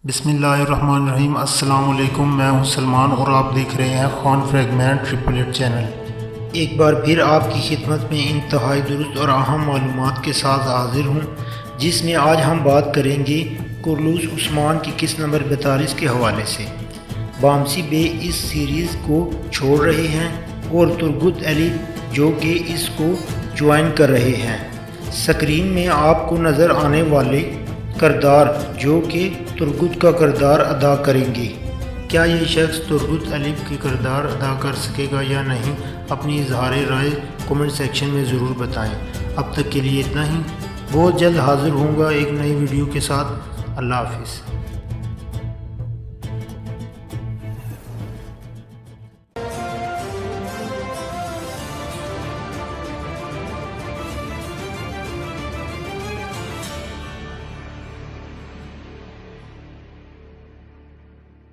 बिस्मिल्लाहिर्रहमानिर्रहीम। अस्सलाम वालेकुम। मैं हूं सलमान और आप देख रहे हैं खान फ्रेगमेंट 888 चैनल। एक बार फिर आपकी खिदमत में इंतहाई दुरुस्त और अहम मालूमात के साथ हाजिर हूं, जिसमें आज हम बात करेंगे कुरलूस उस्मान की किस्त नंबर 42 के हवाले से। बामसी बे इस सीरीज़ को छोड़ रहे हैं और तुरगुत अली जो कि इसको ज्वाइन कर रहे हैं। स्क्रीन में आपको नज़र आने वाले किरदार जो कि तुरगुत का किरदार अदा करेंगे, क्या ये शख्स तुरगुत अली के किरदार अदा कर सकेगा या नहीं, अपनी इजहार राय कमेंट सेक्शन में ज़रूर बताएं। अब तक के लिए इतना ही। बहुत जल्द हाजिर होऊंगा एक नई वीडियो के साथ। अल्लाह हाफिज़।